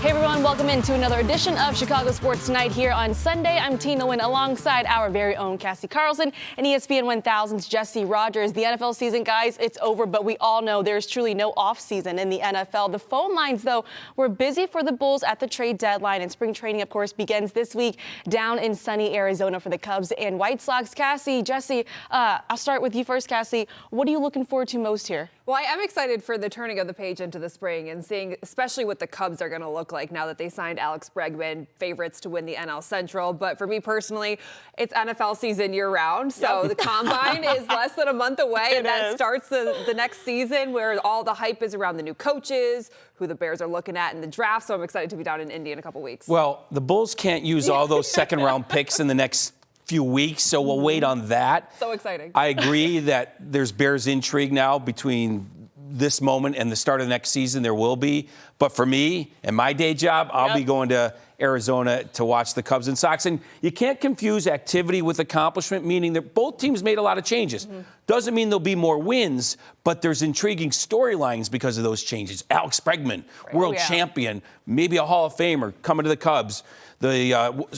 Hey everyone, welcome into another edition of Chicago Sports Tonight here on Sunday. I'm Tina Nguyen alongside our very own Cassie Carlson and ESPN 1000's Jesse Rogers. The NFL season, guys, it's over, but we all know there's truly no offseason in the NFL. The phone lines, though, were busy for the Bulls at the trade deadline, and spring training, of course, begins this week down in sunny Arizona for the Cubs and White Sox. Cassie, Jesse, I'll start with you first, Cassie. What are you looking forward to most here? Well, I am excited for the turning of the page into the spring and seeing especially what the Cubs are going to look like now that they signed Alex Bregman, favorites to win the NL Central. But for me personally, it's NFL season year-round. So The Combine is less than a month away, and that starts the next season where all the hype is around the new coaches, who the Bears are looking at in the draft. So I'm excited to be down in Indy in a couple weeks. Well, the Bulls can't use all those second-round picks in the next few weeks, so we'll wait on that. So exciting. I agree that there's Bears intrigue now between this moment and the start of the next season. There will be. But for me and my day job, I'll be going to Arizona to watch the Cubs and Sox. And you can't confuse activity with accomplishment, meaning that both teams made a lot of changes. Doesn't mean there'll be more wins, but there's intriguing storylines because of those changes. Alex Bregman, world champion, maybe a Hall of Famer coming to the Cubs. The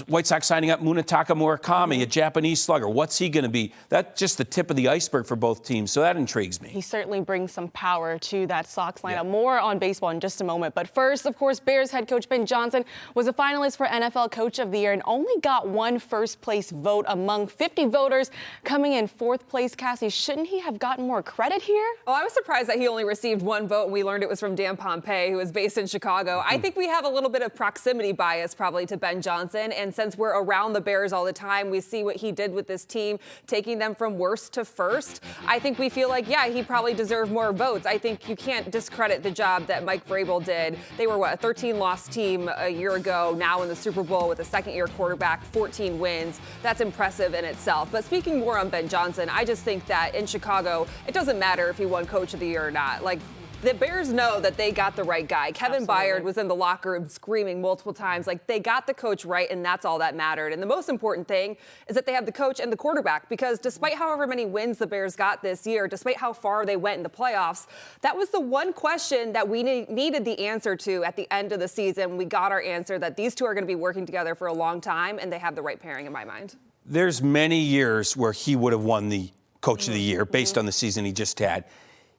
White Sox signing up Munetaka Murakami, a Japanese slugger. What's he going to be? That's just the tip of the iceberg for both teams, so that intrigues me. He certainly brings some power to that Sox lineup. More on baseball in just a moment. But first, of course, Bears head coach Ben Johnson was a finalist for NFL Coach of the Year and only got one first-place vote among 50 voters, coming in fourth place. Cassie, shouldn't he have gotten more credit here? Well, I was surprised that he only received one vote, and we learned it was from Dan Pompei, who is based in Chicago. I think we have a little bit of proximity bias probably to Ben Johnson, and since we're around the Bears all the time, we see what he did with this team, taking them from worst to first. I think we feel like, yeah, he probably deserved more votes. I think you can't discredit the job that Mike Vrabel did. They were, a 13-loss team a year ago, now in the Super Bowl with a second-year quarterback, 14 wins. That's impressive in itself. But speaking more on Ben Johnson, I just think that in Chicago, it doesn't matter if he won Coach of the Year or not. Like, the Bears know that they got the right guy. Kevin Byard was in the locker room screaming multiple times, like they got the coach right, and that's all that mattered. And the most important thing is that they have the coach and the quarterback, because despite however many wins the Bears got this year, despite how far they went in the playoffs, that was the one question that we needed the answer to at the end of the season. We got our answer that these two are going to be working together for a long time, and they have the right pairing in my mind. There's many years where he would have won the Coach of the Year based on the season he just had.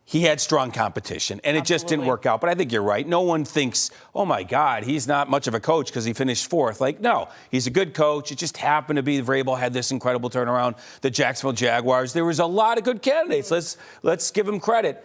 He had strong competition, and it just didn't work out. But I think you're right. No one thinks, oh, my God, he's not much of a coach because he finished fourth. Like, no, he's a good coach. It just happened to be Vrabel had this incredible turnaround. The Jacksonville Jaguars, there was a lot of good candidates. Let's give him credit.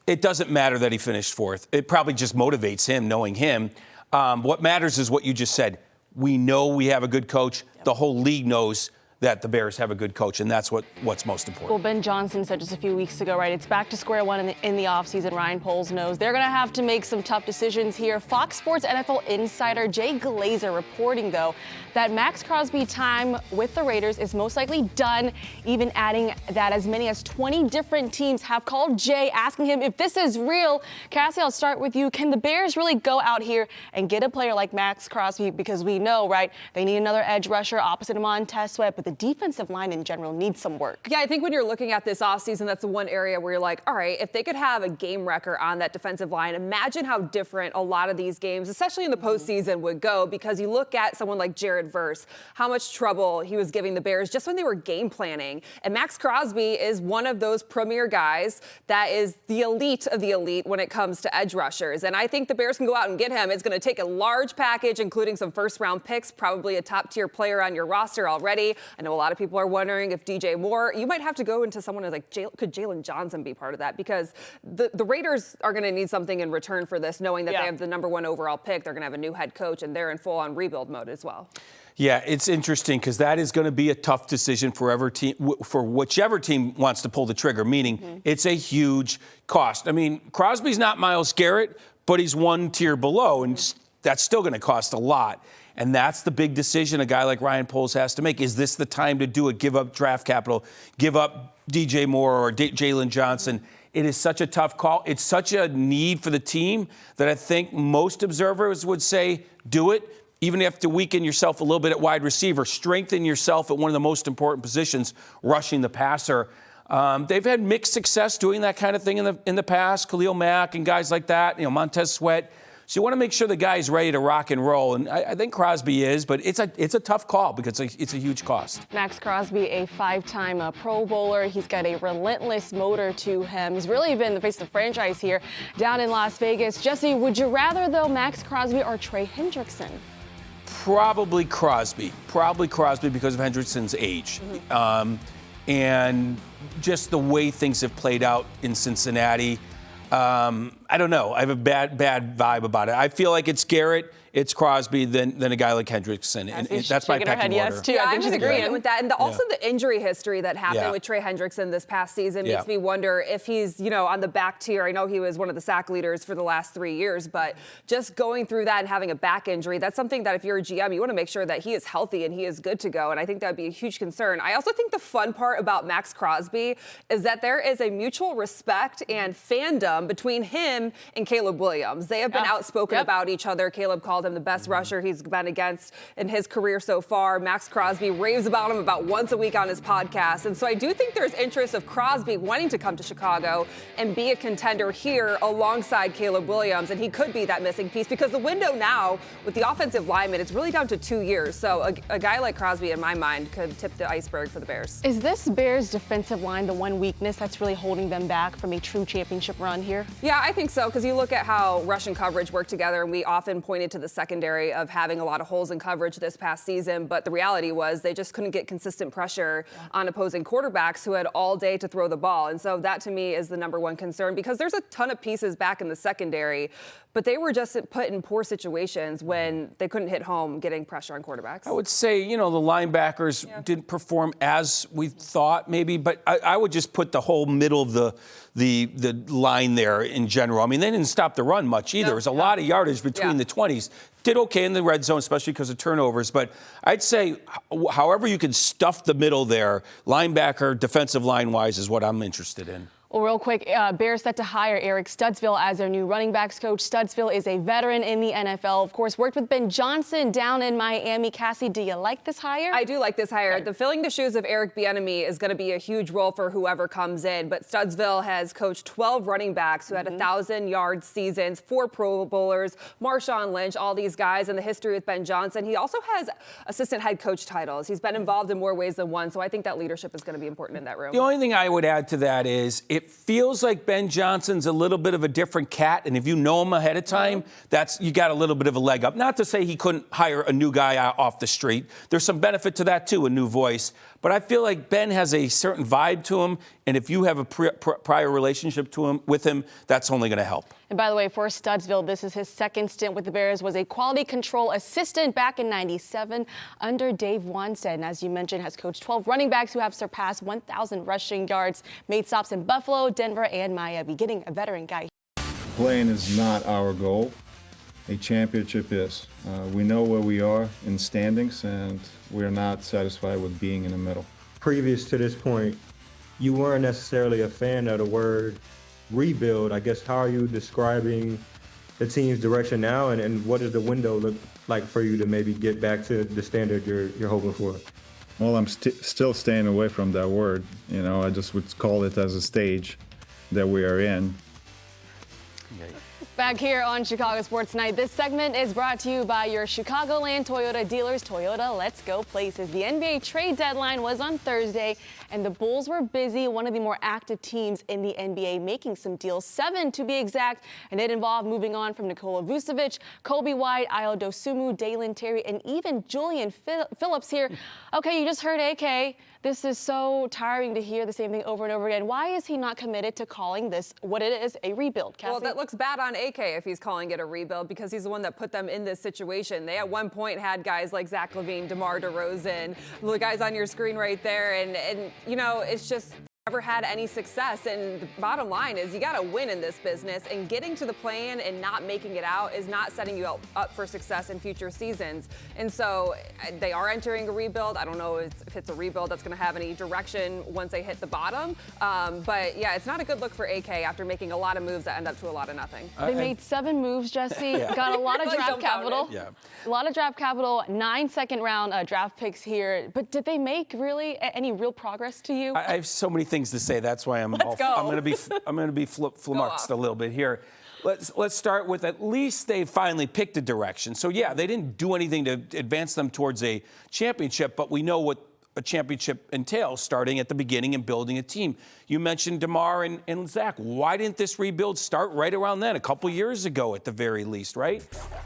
It doesn't matter that he finished fourth. It probably just motivates him, knowing him. What matters is what you just said. We know we have a good coach. The whole league knows that the Bears have a good coach, and that's what's most important. Well, Ben Johnson said just a few weeks ago, right, it's back to square one in the offseason. Ryan Poles knows they're going to have to make some tough decisions here. Fox Sports NFL insider Jay Glazer reporting, though, that Maxx Crosby time with the Raiders is most likely done, even adding that as many as 20 different teams have called Jay, asking him if this is real. Cassie, I'll start with you. Can the Bears really go out here and get a player like Maxx Crosby? Because we know, right, they need another edge rusher opposite Montez Sweat, but the defensive line in general needs some work. Yeah, I think when you're looking at this offseason, that's the one area where you're like, all right, if they could have a game wrecker on that defensive line, imagine how different a lot of these games, especially in the postseason, would go, because you look at someone like Jared Verse, how much trouble he was giving the Bears just when they were game planning. And Maxx Crosby is one of those premier guys that is the elite of the elite when it comes to edge rushers. And I think the Bears can go out and get him. It's going to take a large package, including some first-round picks, probably a top-tier player on your roster already. I know a lot of people are wondering if DJ Moore, you might have to go into someone like, could Jalen Johnson be part of that? Because the Raiders are going to need something in return for this, knowing that they have the #1 overall pick. They're going to have a new head coach, and they're in full-on rebuild mode as well. Yeah, it's interesting because that is going to be a tough decision for whichever team wants to pull the trigger, meaning it's a huge cost. I mean, Crosby's not Myles Garrett, but he's one tier below, and that's still going to cost a lot. And that's the big decision a guy like Ryan Poles has to make. Is this the time to do it? Give up draft capital, give up DJ Moore or Jalen Johnson. It is such a tough call. It's such a need for the team that I think most observers would say do it. Even if you have to weaken yourself a little bit at wide receiver, strengthen yourself at one of the most important positions, rushing the passer. They've had mixed success doing that kind of thing in the past. Khalil Mack and guys like that, Montez Sweat. So you want to make sure the guy's ready to rock and roll, and I think Crosby is, but it's a tough call because it's a huge cost. Maxx Crosby, a 5-time Pro Bowler. He's got a relentless motor to him. He's really been the face of the franchise here down in Las Vegas. Jesse, would you rather, though, Maxx Crosby or Trey Hendrickson? Probably Crosby. Probably Crosby because of Hendrickson's age. And just the way things have played out in Cincinnati. I don't know. I have a bad vibe about it. I feel like it's Garrett, it's Crosby, then a guy like Hendrickson. And that's my pecking order. Yes, too. Yeah, I think I'm she's agreeing agreeing with that. And also the injury history that happened with Trey Hendrickson this past season makes me wonder if he's, on the back tier. I know he was one of the sack leaders for the last 3 years, but just going through that and having a back injury, that's something that if you're a GM, you want to make sure that he is healthy and he is good to go. And I think that would be a huge concern. I also think the fun part about Maxx Crosby is that there is a mutual respect and fandom between him and Caleb Williams. They have been outspoken about each other. Caleb called him the best rusher he's been against in his career so far. Maxx Crosby raves about him about once a week on his podcast. And so I do think there's interest of Crosby wanting to come to Chicago and be a contender here alongside Caleb Williams. And he could be that missing piece because the window now with the offensive lineman, it's really down to 2 years. So a guy like Crosby, in my mind, could tip the iceberg for the Bears. Is this Bears defensive line the one weakness that's really holding them back from a true championship run here? Yeah, I think so, because you look at how rush and coverage work together, and we often pointed to the secondary of having a lot of holes in coverage this past season, but the reality was they just couldn't get consistent pressure on opposing quarterbacks who had all day to throw the ball. And so that, to me, is the number one concern, because there's a ton of pieces back in the secondary, but they were just put in poor situations when they couldn't hit home getting pressure on quarterbacks. I would say, the linebackers didn't perform as we thought maybe, but I would just put the whole middle of the line there in general. I mean, they didn't stop the run much either. There was a lot of yardage between the 20s. Did okay in the red zone, especially because of turnovers. But I'd say however you can stuff the middle there, linebacker, defensive line-wise, is what I'm interested in. Well, real quick, Bears set to hire Eric Studesville as their new running backs coach. Studesville is a veteran in the NFL. Of course, worked with Ben Johnson down in Miami. Cassie, do you like this hire? I do like this hire. Okay. Filling the shoes of Eric Bieniemy is going to be a huge role for whoever comes in. But Studesville has coached 12 running backs who had 1,000-yard seasons, 4 Pro Bowlers, Marshawn Lynch, all these guys in the history with Ben Johnson. He also has assistant head coach titles. He's been involved in more ways than one. So I think that leadership is going to be important in that room. The only thing I would add to that is it feels like Ben Johnson's a little bit of a different cat, and if you know him ahead of time, you got a little bit of a leg up. Not to say he couldn't hire a new guy off the street. There's some benefit to that too, a new voice. But I feel like Ben has a certain vibe to him, and if you have a prior relationship with him, that's only going to help. And by the way, for Studesville, this is his second stint with the Bears, was a quality control assistant back in '97 under Dave Wanstead. And as you mentioned, has coached 12 running backs who have surpassed 1,000 rushing yards, made stops in Buffalo, Denver, and Miami. Getting a veteran guy. Playing is not our goal. A championship is. We know where we are in standings, and we're not satisfied with being in the middle. Previous to this point, you weren't necessarily a fan of the word rebuild. I guess, how are you describing the team's direction now, and what does the window look like for you to maybe get back to the standard you're hoping for? Well, I'm still staying away from that word. I just would call it as a stage that we are in. Back here on Chicago Sports Tonight, this segment is brought to you by your Chicagoland Toyota dealers. Toyota, let's go places. The NBA trade deadline was on Thursday, and the Bulls were busy, one of the more active teams in the NBA, making some deals, 7 to be exact, and it involved moving on from Nikola Vucevic, Kobe White, Ayo Dosunmu, Dalen Terry, and even Julian Phillips here. Okay, you just heard AK. This is so tiring to hear the same thing over and over again. Why is he not committed to calling this what it is, a rebuild, Cassie? Well, that looks bad on AK if he's calling it a rebuild, because he's the one that put them in this situation. They at one point had guys like Zach LaVine, DeMar DeRozan, the guys on your screen right there, and it's just never had any success. And the bottom line is you got to win in this business, and getting to the play-in and not making it out is not setting you up for success in future seasons. And so they are entering a rebuild. I don't know if it's a rebuild that's going to have any direction once they hit the bottom. But yeah, it's not a good look for AK after making a lot of moves that end up to a lot of nothing. They made 7 moves, Jesse. Got a lot of draft capital. A lot of draft capital, 9 second-round draft picks here. But did they make really any real progress to you? I have so many things to say. That's why I'm going to be flummoxed a little bit here. let's start with at least they finally picked a direction. So, yeah, they didn't do anything to advance them towards a championship, but we know what a championship entails, starting at the beginning and building a team. You mentioned DeMar and Zach. Why didn't this rebuild start right around then, a couple years ago at the very least, right?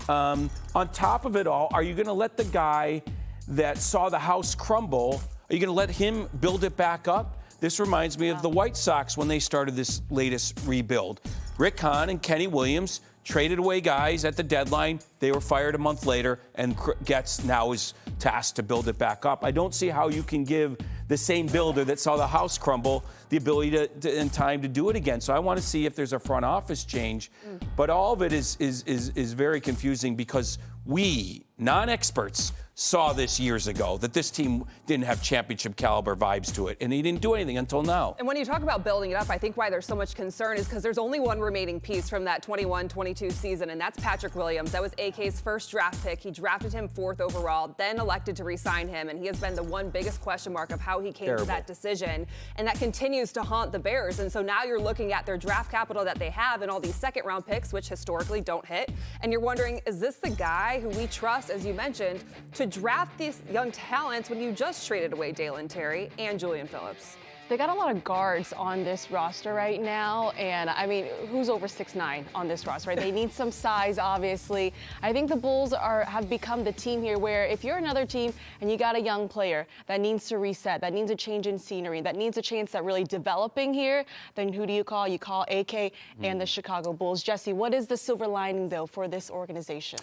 On top of it all, are you going to let the guy that saw the house crumble, are you going to let him build it back up? This reminds me of the White Sox when they started this latest rebuild. Rick Hahn and Kenny Williams traded away guys at the deadline. They were fired a month later, and Getz now is tasked to build it back up. I don't see how you can give the same builder that saw the house crumble the ability to in time to do it again. So I want to see if there's a front office change. But all of it is very confusing because we, non-experts, saw this years ago, that this team didn't have championship caliber vibes to it, and he didn't do anything until now. And when you talk about building it up, I think why there's so much concern is because there's only one remaining piece from that 21-22 season, and that's Patrick Williams. That was AK's first draft pick. He drafted him 4th overall, then elected to re-sign him, and he has been the one biggest question mark of how he came to that decision, and that continues to haunt the Bears. And so now you're looking at their draft capital that they have and all these second-round picks, which historically don't hit, and you're wondering, is this the guy who we trust, as you mentioned, to draft these young talents when you just traded away Dalen Terry and Julian Phillips? They got a lot of guards on this roster right now, and I mean, who's over 6'9" on this roster, right? They need some size, obviously. I think the Bulls have become the team here where if you're another team and you got a young player that needs to reset, that needs a change in scenery, that needs a chance at really developing here, then who do you call? You call AK and the Chicago Bulls. Jesse, what is the silver lining, though, for this organization?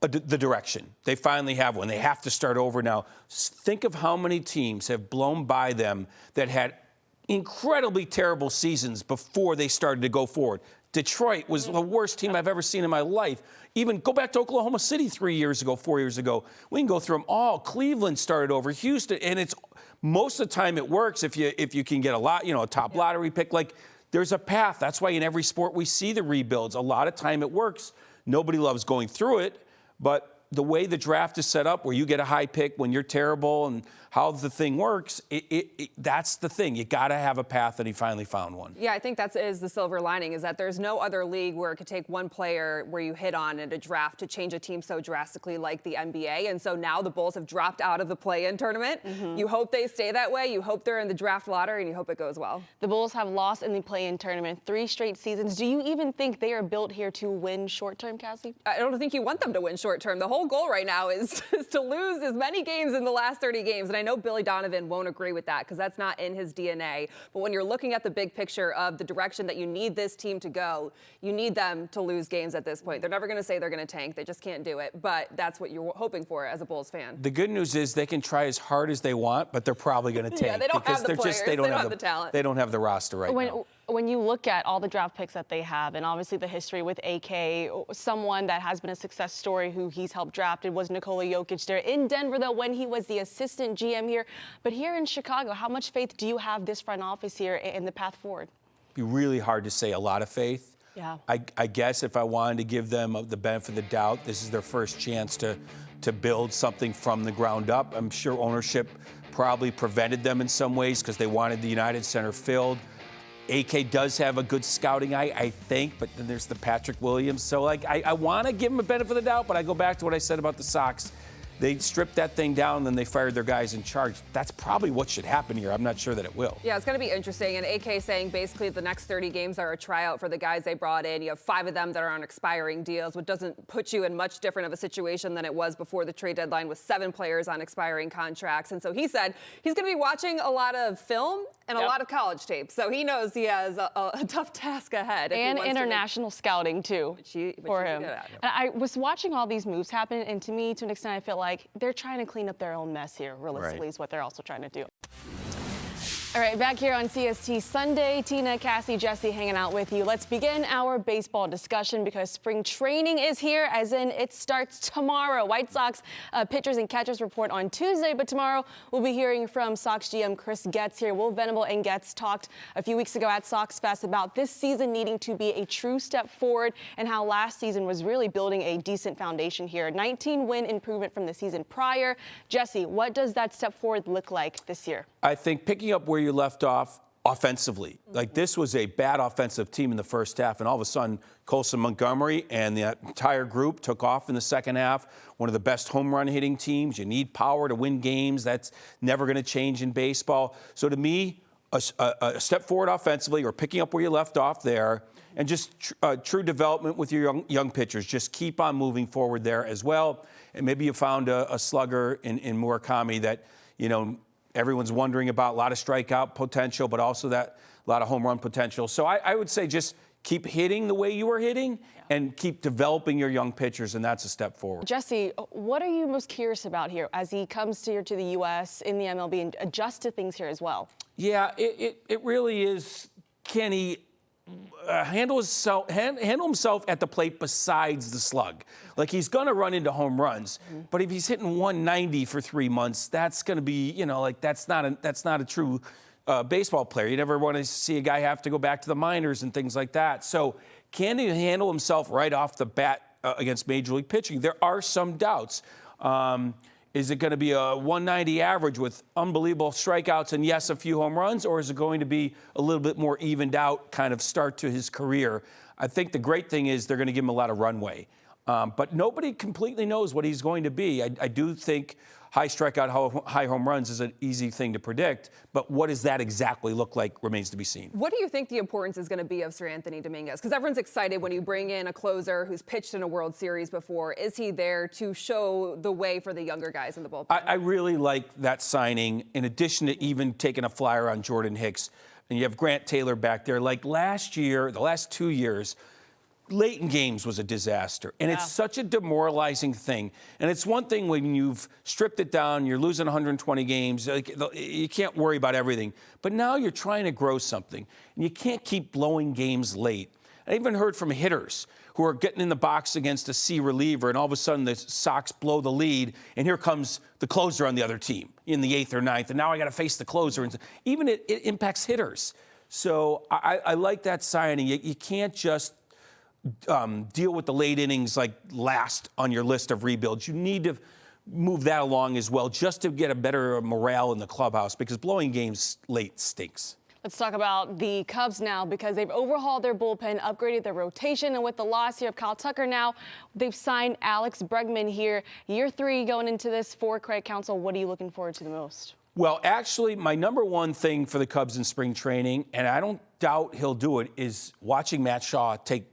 The direction. They finally have one. They have to start over now. Think of how many teams have blown by them that had incredibly terrible seasons before they started to go forward. Detroit was the worst team I've ever seen in my life. Even go back to Oklahoma City 3 years ago, 4 years ago. We can go through them all. Cleveland started over. Houston, and it's most of the time it works if you can get a top lottery pick. Like, there's a path. That's why in every sport we see the rebuilds. A lot of time it works. Nobody loves going through it. But the way the draft is set up, where you get a high pick when you're terrible and how the thing works, that's the thing. You got to have a path, and he finally found one. Yeah, I think that is the silver lining, is that there's no other league where it could take one player where you hit on in a draft to change a team so drastically like the NBA. And so now the Bulls have dropped out of the play-in tournament. You hope they stay that way. You hope they're in the draft lottery, and you hope it goes well. The Bulls have lost in the play-in tournament 3 straight seasons. Do you even think they are built here to win short-term, Cassie? I don't think you want them to win short-term. The whole goal right now is to lose as many games in the last 30 games. And I know Billy Donovan won't agree with that because that's not in his DNA. But when you're looking at the big picture of the direction that you need this team to go, you need them to lose games at this point. They're never going to say they're going to tank. They just can't do it. But that's what you're hoping for as a Bulls fan. The good news is they can try as hard as they want, but they're probably going to tank. Yeah, they don't have the players. They don't have the talent. They don't have the roster right now. When you look at all the draft picks that they have, and obviously the history with AK, someone that has been a success story who he's helped drafted was Nikola Jokic there in Denver, though, when he was the assistant GM here. But here in Chicago, how much faith do you have this front office here in the path forward? It'd be really hard to say a lot of faith. Yeah. I guess if I wanted to give them the benefit of the doubt, this is their first chance to build something from the ground up. I'm sure ownership probably prevented them in some ways because they wanted the United Center filled. AK does have a good scouting eye, I think, but then there's the Patrick Williams. So, I want to give him a benefit of the doubt, but I go back to what I said about the Sox. They stripped that thing down, and then they fired their guys in charge. That's probably what should happen here. I'm not sure that it will. Yeah, it's going to be interesting. And AK saying basically the next 30 games are a tryout for the guys they brought in. You have 5 of them that are on expiring deals, which doesn't put you in much different of a situation than it was before the trade deadline with 7 players on expiring contracts. And so he said he's going to be watching a lot of film and a lot of college tape. So he knows he has a tough task ahead. And international scouting, too, for him. And I was watching all these moves happen, and to me, to an extent, I feel like they're trying to clean up their own mess here, realistically, is what they're also trying to do. All right, back here on CST Sunday, Tina, Cassie, Jesse hanging out with you. Let's begin our baseball discussion because spring training is here, as in it starts tomorrow. White Sox pitchers and catchers report on Tuesday, but tomorrow we'll be hearing from Sox GM Chris Getz here. Will Venable and Getz talked a few weeks ago at Sox Fest about this season needing to be a true step forward and how last season was really building a decent foundation here. 19-win improvement from the season prior. Jesse, what does that step forward look like this year? I think picking up where you left off offensively. Like, this was a bad offensive team in the first half, and all of a sudden, Colson Montgomery and the entire group took off in the second half. One of the best home run hitting teams. You need power to win games. That's never going to change in baseball. So to me, a step forward offensively, or picking up where you left off there, and just true development with your young pitchers. Just keep on moving forward there as well. And maybe you found a slugger in Murakami that, everyone's wondering about. A lot of strikeout potential, but also a lot of home run potential. So I would say just keep hitting the way you were hitting and keep developing your young pitchers, and that's a step forward. Jesse, what are you most curious about here as he comes here to the U.S. in the MLB and adjust to things here as well? Yeah, it really is. Can he handle himself at the plate besides the slug? Like, he's going to run into home runs, but if he's hitting 190 for 3 months, that's going to be, that's not a true baseball player. You never want to see a guy have to go back to the minors and things like that. So can he handle himself right off the bat against Major League pitching? There are some doubts. Is it going to be a 190 average with unbelievable strikeouts and, yes, a few home runs, or is it going to be a little bit more evened out kind of start to his career? I think the great thing is they're going to give him a lot of runway. But nobody completely knows what he's going to be. I do think high strikeout, high home runs is an easy thing to predict, but what does that exactly look like remains to be seen. What do you think the importance is going to be of Sir Anthony Dominguez? Because everyone's excited when you bring in a closer who's pitched in a World Series before. Is he there to show the way for the younger guys in the bullpen? I really like that signing, in addition to even taking a flyer on Jordan Hicks. And you have Grant Taylor back there. Like last year, the last 2 years, late in games was a disaster. And it's such a demoralizing thing. And it's one thing when you've stripped it down, you're losing 120 games, you can't worry about everything. But now you're trying to grow something, and you can't keep blowing games late. I even heard from hitters who are getting in the box against a C reliever, and all of a sudden the Sox blow the lead, and here comes the closer on the other team in the 8th or 9th, and now I got to face the closer. And even it impacts hitters. So I like that signing. You can't just deal with the late innings like last on your list of rebuilds. You need to move that along as well, just to get a better morale in the clubhouse, because blowing games late stinks. Let's talk about the Cubs now, because they've overhauled their bullpen, upgraded their rotation, and with the loss here of Kyle Tucker now, they've signed Alex Bregman here. Year 3 going into this for Craig Counsell. What are you looking forward to the most? Well, actually, my number one thing for the Cubs in spring training, and I don't doubt he'll do it, is watching Matt Shaw take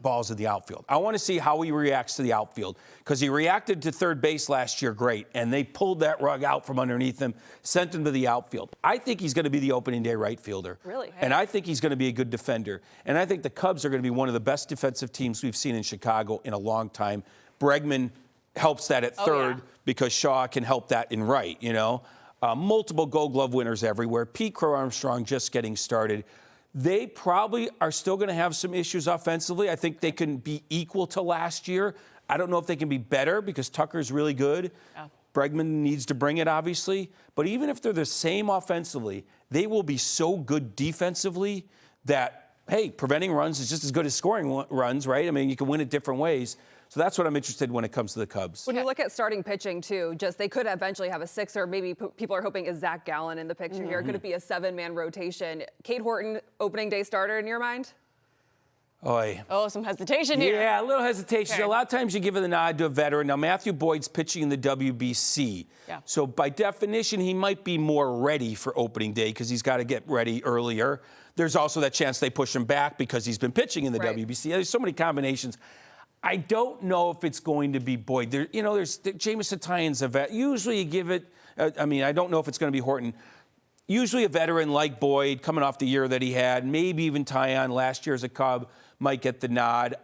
balls in the outfield. I want to see how he reacts to the outfield, because he reacted to third base last year great, and they pulled that rug out from underneath him, sent him to the outfield. I think he's going to be the opening day right fielder. Really? Hey. And I think he's going to be a good defender. And I think the Cubs are going to be one of the best defensive teams we've seen in Chicago in a long time. Bregman helps that at third because Shaw can help that in right, Multiple Gold Glove winners everywhere. Pete Crow Armstrong just getting started. They probably are still going to have some issues offensively. I think they can be equal to last year. I don't know if they can be better, because Tucker's really good. Yeah. Bregman needs to bring it, obviously. But even if they're the same offensively, they will be so good defensively that, hey, preventing runs is just as good as scoring runs, right? I mean, you can win it different ways. So that's what I'm interested in when it comes to the Cubs. When you look at starting pitching, too, they could eventually have a 6, or maybe people are hoping is Zach Gallen in the picture here. Could it be a 7-man rotation? Cade Horton, opening day starter in your mind? Oh, some hesitation here. Yeah, a little hesitation. Okay. A lot of times you give the nod to a veteran. Now, Matthew Boyd's pitching in the WBC. Yeah. So by definition, he might be more ready for opening day, because he's got to get ready earlier. There's also that chance they push him back because he's been pitching in the WBC. There's so many combinations. I don't know if it's going to be Boyd. There's Jameson Tyan's a vet. Usually you give it, I don't know if it's going to be Horton. Usually a veteran like Boyd, coming off the year that he had, maybe even Tyon last year as a Cub, might get the nod.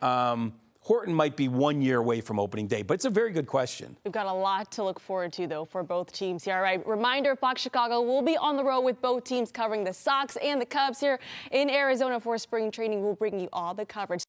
Horton might be 1 year away from opening day, but it's a very good question. We've got a lot to look forward to, though, for both teams here. All right, reminder, Fox Chicago will be on the road with both teams covering the Sox and the Cubs here in Arizona for spring training. We'll bring you all the coverage.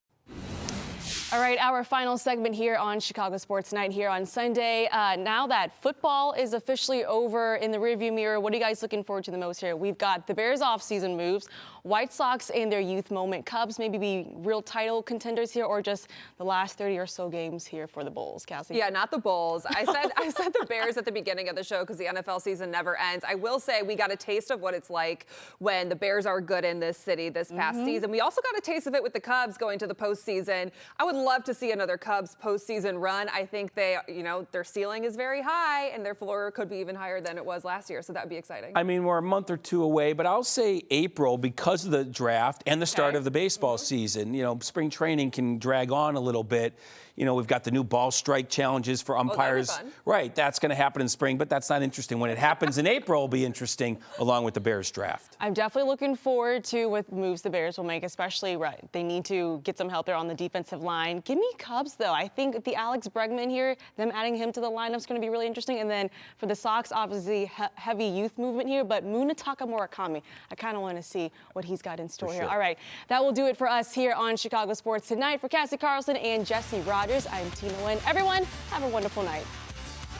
All right, our final segment here on Chicago Sports Night here on Sunday. Now that football is officially over in the rearview mirror, what are you guys looking forward to the most here? We've got the Bears offseason moves, White Sox and their youth moment, Cubs maybe be real title contenders here, or just the last 30 or so games here for the Bulls, Cassie? Yeah, not the Bulls. I said the Bears at the beginning of the show because the NFL season never ends. I will say we got a taste of what it's like when the Bears are good in this city this past season. We also got a taste of it with the Cubs going to the postseason. I would love to see another Cubs postseason run. I think their ceiling is very high and their floor could be even higher than it was last year. So that would be exciting. I mean, we're a month or two away, but I'll say April because of the draft and the start of the baseball season. Spring training can drag on a little bit. We've got the new ball strike challenges for umpires. That'd be fun. Right, that's going to happen in spring, but that's not interesting. When it happens in April, it'll be interesting along with the Bears draft. I'm definitely looking forward to what moves the Bears will make, especially, they need to get some help there on the defensive line. Give me Cubs, though. I think the Alex Bregman here, them adding him to the lineup is going to be really interesting. And then for the Sox, obviously, heavy youth movement here, but Munetaka Murakami, I kind of want to see what he's got in store here. All right, that will do it for us here on Chicago Sports Tonight. For Cassie Carlson and Jesse Rogers, I'm Tina Nguyen. Everyone, have a wonderful night.